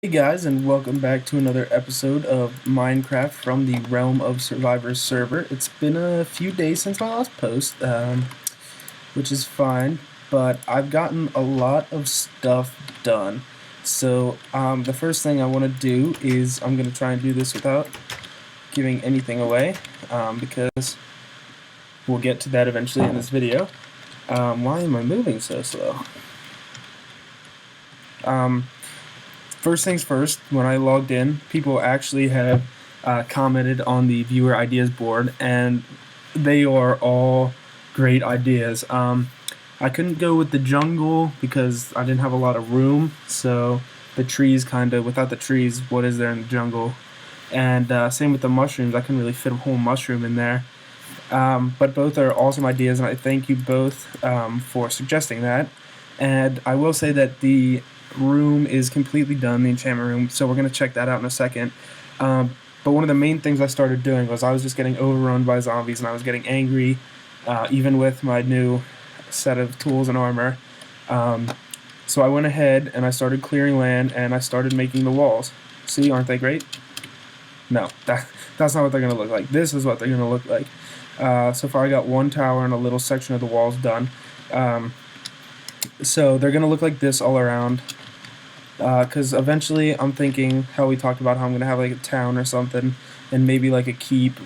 Hey guys, and welcome back to another episode of Minecraft from the Realm of Survivors server. It's been a few days since my last post, which is fine, but I've gotten a lot of stuff done. So the first thing I want to do is I'm going to try and do this without giving anything away, because we'll get to that eventually in this video. Why am I moving so slow? First things first, when I logged in, people actually have commented on the viewer ideas board, and they are all great ideas. I couldn't go with the jungle because I didn't have a lot of room, so the trees without the trees, what is there in the jungle? And same with the mushrooms, I couldn't really fit a whole mushroom in there. But both are awesome ideas, and I thank you both for suggesting that. And I will say that the room is completely done, the enchantment room, so we're going to check that out in a second. But one of the main things I started doing was I was just getting overrun by zombies, and I was getting angry, even with my new set of tools and armor. So I went ahead and I started clearing land, and I started making the walls. See, aren't they great? No, that's not what they're going to look like. This is what they're going to look like. So far I got one tower and a little section of the walls done. So they're going to look like this all around. Because eventually I'm thinking how we talked about how I'm going to have like a town or something, and maybe like a keep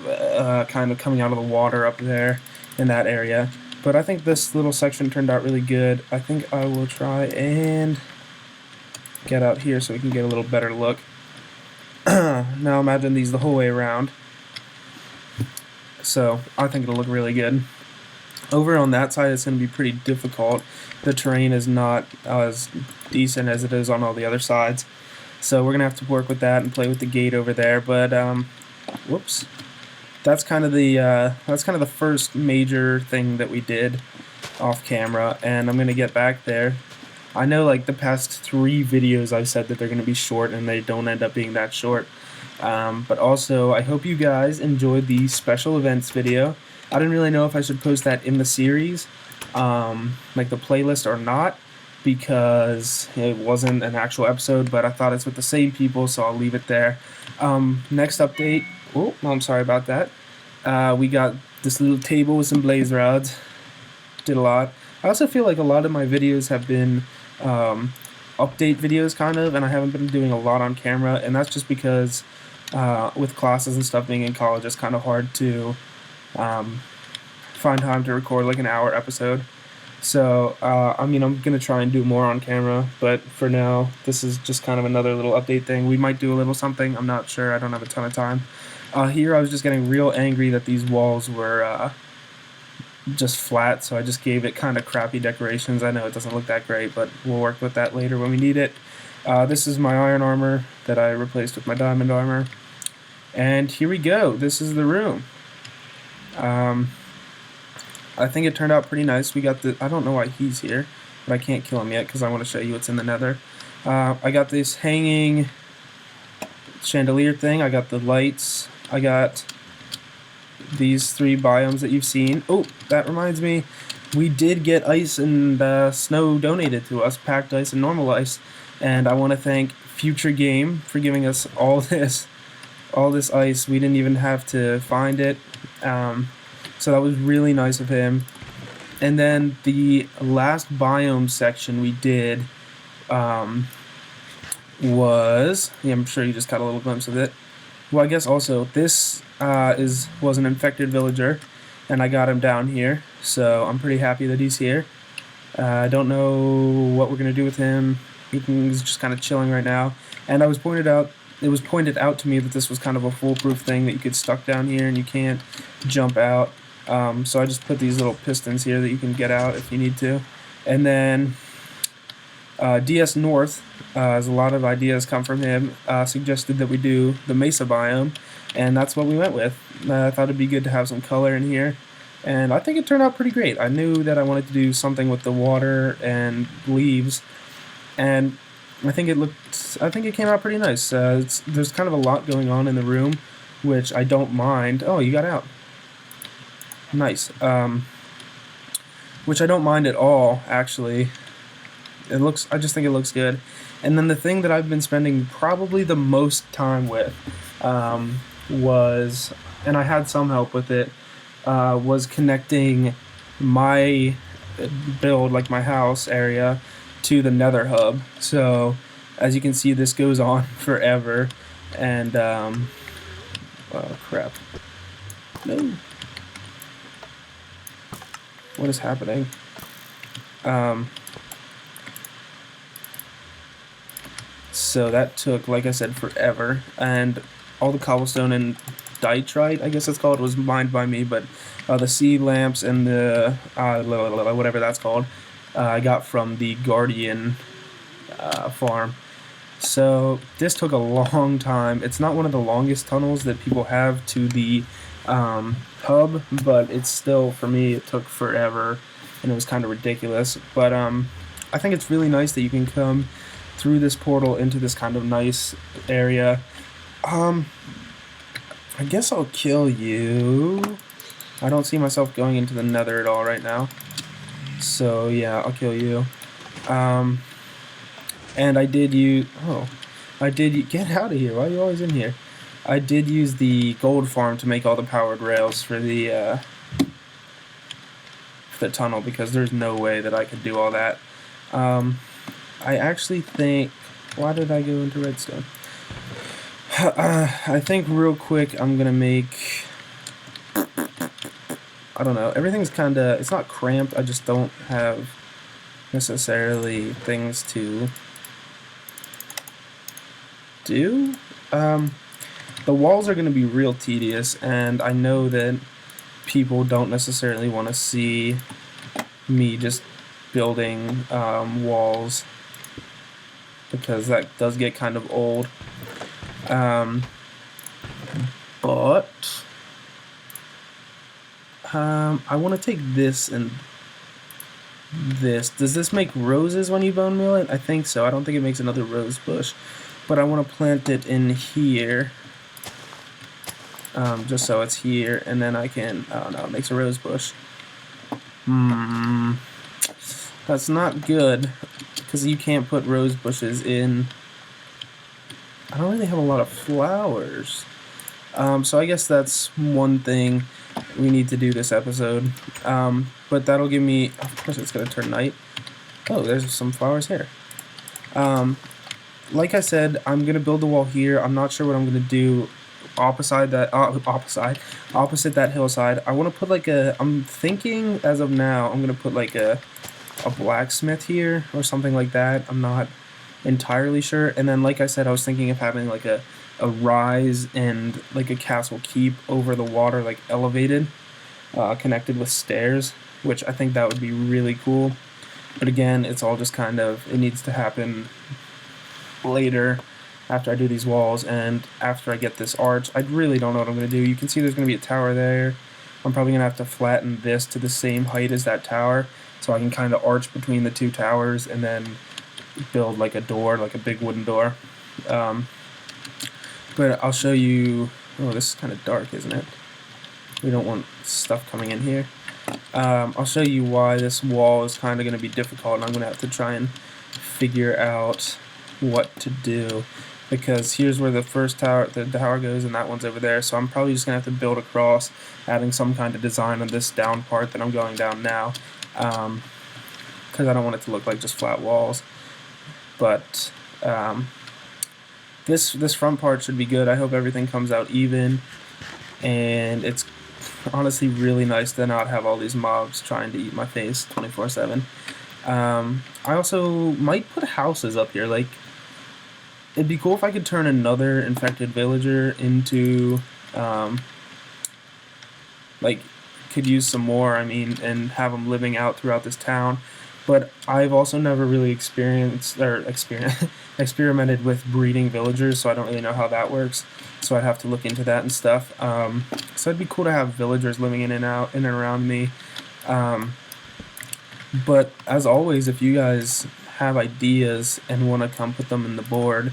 kind of coming out of the water up there in that area. But I think this little section turned out really good. I think I will try and get out here so we can get a little better look. Now imagine these the whole way around. So I think it'll look really good. Over on that side, it's going to be pretty difficult. The terrain is not as decent as it is on all the other sides. So we're going to have to work with that and play with the gate over there. But, whoops. That's kind of the first major thing that we did off camera, and I'm going to get back there. I know like the past 3 videos I've said that they're going to be short, and they don't end up being that short. But also, I hope you guys enjoyed the special events video. I didn't really know if I should post that in the series, like the playlist or not, because it wasn't an actual episode, but I thought it's with the same people, so I'll leave it there. Next update, oh, I'm sorry about that. We got this little table with some blaze rods. Did a lot. I also feel like a lot of my videos have been update videos, kind of, and I haven't been doing a lot on camera, and that's just because with classes and stuff being in college, it's kind of hard to find time to record like an hour episode. So I mean, I'm gonna try and do more on camera, but for now this is just kind of another little update thing. We might do a little something, I'm not sure, I don't have a ton of time. Here I was just getting real angry that these walls were just flat, so I just gave it kind of crappy decorations. I know it doesn't look that great, but we'll work with that later when we need it. This is my iron armor that I replaced with my diamond armor, and here we go. This is the room. I think it turned out pretty nice. We got I don't know why he's here, but I can't kill him yet because I want to show you what's in the nether. I got this hanging chandelier thing. I got the lights. I got these 3 biomes that you've seen. Oh, that reminds me, we did get ice and snow donated to us, packed ice and normal ice, and I want to thank Future Game for giving us all this ice. We didn't even have to find it, so that was really nice of him. And then the last biome section we did was, yeah, I'm sure you just got a little glimpse of it. Well, I guess also this was an infected villager, and I got him down here, so I'm pretty happy that he's here. I don't know what we're gonna do with him. He's just kind of chilling right now. And it was pointed out to me that this was kind of a foolproof thing, that you get stuck down here and you can't jump out. So I just put these little pistons here that you can get out if you need to. And then DS North, as a lot of ideas come from him, suggested that we do the Mesa biome, and that's what we went with. I thought it'd be good to have some color in here, and I think it turned out pretty great. I knew that I wanted to do something with the water and leaves, and I think it came out pretty nice. There's kind of a lot going on in the room, which I don't mind. Oh, you got out. Nice. Which I don't mind at all, actually. I just think it looks good. And then the thing that I've been spending probably the most time with was, and I had some help with it, was connecting my build, like my house area, to the Nether hub. So as you can see, this goes on forever, and oh crap, no, what is happening? So that took, like I said, forever, and all the cobblestone and ditrite, I guess it's called, was mined by me, but the seed lamps and the whatever that's called, I got from the Guardian farm. So this took a long time. It's not one of the longest tunnels that people have to the hub, but it's still, for me, it took forever, and it was kind of ridiculous. But I think it's really nice that you can come through this portal into this kind of nice area. I guess I'll kill you. I don't see myself going into the Nether at all right now. So yeah, I'll kill you. And I did use... Oh. Get out of here. Why are you always in here? I did use the gold farm to make all the powered rails for the tunnel, because there's no way that I could do all that. I actually think... Why did I go into redstone? I think real quick I'm gonna make... I don't know. Everything's kinda... It's not cramped. I just don't have necessarily things to do. The walls are gonna be real tedious, and I know that people don't necessarily want to see me just building walls, because that does get kind of old. But I want to take this and this. Does this make roses when you bone meal it? I think so. I don't think it makes another rose bush, but I want to plant it in here, just so it's here, and then I can... Oh no, it makes a rose bush. That's not good, because you can't put rose bushes in... I don't really have a lot of flowers. So I guess that's one thing we need to do this episode. But that'll give me... Of course it's going to turn night. Oh, there's some flowers here. Like I said, I'm going to build the wall here. I'm not sure what I'm going to do opposite that hillside. I want to put like a... I'm thinking, as of now, I'm going to put like a blacksmith here or something like that. I'm not entirely sure. And then, like I said, I was thinking of having like a rise and like a castle keep over the water, like elevated, connected with stairs, which I think that would be really cool. But again, it's all just kind of... It needs to happen later, after I do these walls and after I get this arch. I really don't know what I'm going to do. You can see there's going to be a tower there. I'm probably going to have to flatten this to the same height as that tower, so I can kind of arch between the two towers and then build like a door, like a big wooden door. But I'll show you... Oh, this is kind of dark, isn't it? We don't want stuff coming in here. I'll show you why this wall is kind of going to be difficult, and I'm going to have to try and figure out what to do, because here's where the first tower, the tower goes, and that one's over there, so I'm probably just going to have to build across, adding some kind of design on this down part that I'm going down now, because I don't want it to look like just flat walls. But this front part should be good. I hope everything comes out even, and it's honestly really nice to not have all these mobs trying to eat my face 24/7. I also might put houses up here. Like, it'd be cool if I could turn another infected villager into, like, could use some more, I mean, and have them living out throughout this town. But I've also never really experimented with breeding villagers, so I don't really know how that works. So I'd have to look into that and stuff. So it'd be cool to have villagers living in and around me. But as always, if you guys have ideas and want to come put them in the board,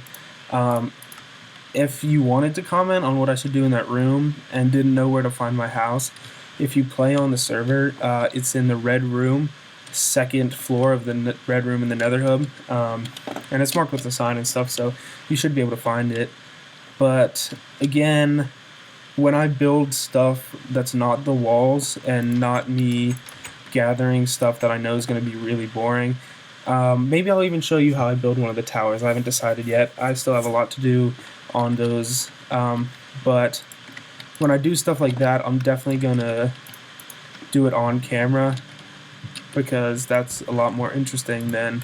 if you wanted to comment on what I should do in that room and didn't know where to find my house, if you play on the server, it's in the red room. second floor of the red room in the nether hub, and it's marked with a sign and stuff, so you should be able to find it. But again, when I build stuff that's not the walls and not me gathering stuff that I know is going to be really boring, maybe I'll even show you how I build one of the towers. I haven't decided yet. I still have a lot to do on those, but when I do stuff like that, I'm definitely going to do it on camera, because that's a lot more interesting than,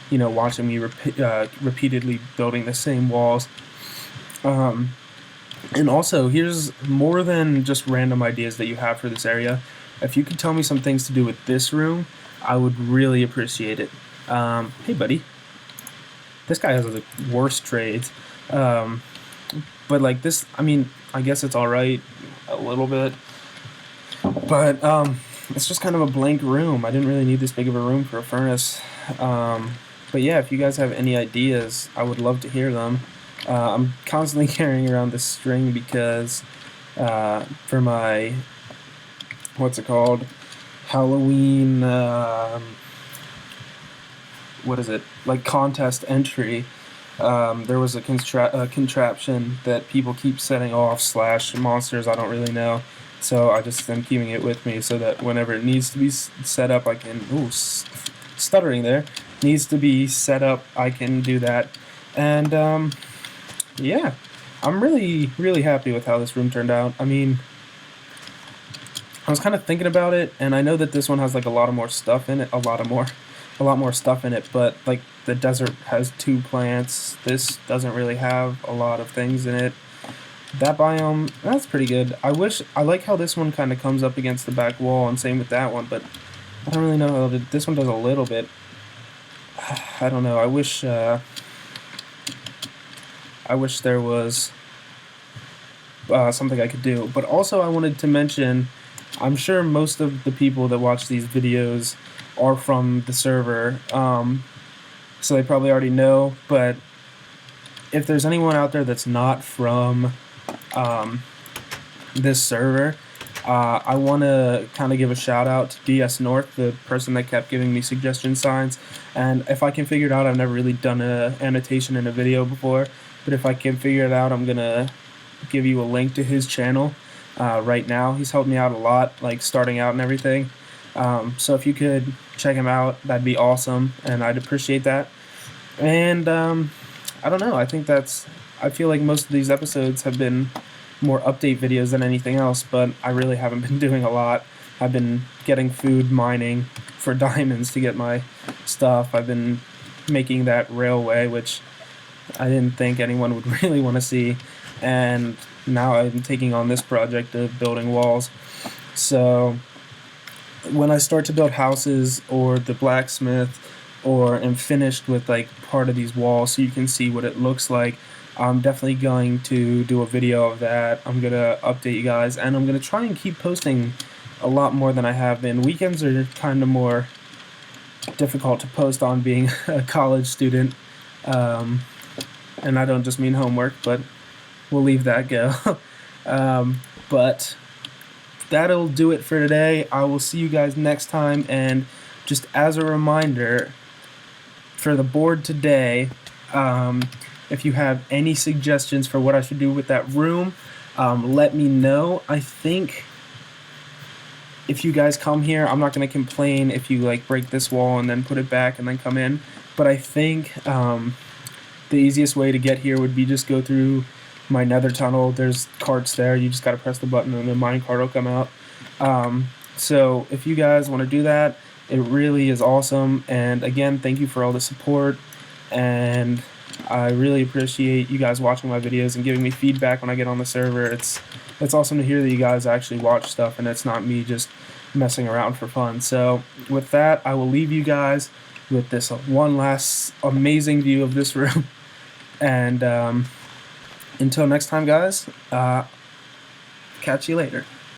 you know, watching me repeatedly building the same walls. And also, here's more than just random ideas that you have for this area. If you could tell me some things to do with this room, I would really appreciate it. Hey buddy. This guy has the worst trades. But like this, I mean, I guess it's alright a little bit. But it's just kind of a blank room. I didn't really need this big of a room for a furnace. But yeah, if you guys have any ideas, I would love to hear them. I'm constantly carrying around this string because for my, what's it called, Halloween, what is it, like contest entry. There was a contraption that people keep setting off / monsters, I don't really know. So I just am keeping it with me so that whenever it needs to be set up, I can, stuttering there, needs to be set up, I can do that. And yeah, I'm really, really happy with how this room turned out. I mean, I was kind of thinking about it, and I know that this one has like a lot more stuff in it, but like the desert has 2 plants. This doesn't really have a lot of things in it. That biome, that's pretty good. I like how this one kind of comes up against the back wall, and same with that one, but I don't really know how this one does a little bit. I don't know. I wish there was something I could do. But also I wanted to mention, I'm sure most of the people that watch these videos are from the server, so they probably already know, but if there's anyone out there that's not from this server, I want to kind of give a shout out to DS North, the person that kept giving me suggestion signs. And if I can figure it out, I've never really done an annotation in a video before, but if I can figure it out, I'm gonna give you a link to his channel right now. He's helped me out a lot, like starting out and everything. So if you could check him out, that'd be awesome, and I'd appreciate that. And I don't know, I feel like most of these episodes have been more update videos than anything else, but I really haven't been doing a lot. I've been getting food mining for diamonds to get my stuff. I've been making that railway, which I didn't think anyone would really want to see, and now I'm taking on this project of building walls. So when I start to build houses or the blacksmith, or am finished with like part of these walls so you can see what it looks like, I'm definitely going to do a video of that. I'm going to update you guys, and I'm going to try and keep posting a lot more than I have been. Weekends are kind of more difficult to post on, being a college student, and I don't just mean homework, but we'll leave that go. But that'll do it for today. I will see you guys next time, and just as a reminder, for the board today, if you have any suggestions for what I should do with that room, let me know. I think if you guys come here, I'm not going to complain if you like break this wall and then put it back and then come in, but I think the easiest way to get here would be just go through my nether tunnel. There's carts there, you just got to press the button and the mine cart will come out. So if you guys want to do that, it really is awesome. And again, thank you for all the support, and I really appreciate you guys watching my videos and giving me feedback when I get on the server. It's awesome to hear that you guys actually watch stuff and it's not me just messing around for fun. So with that, I will leave you guys with this one last amazing view of this room. And until next time, guys, catch you later.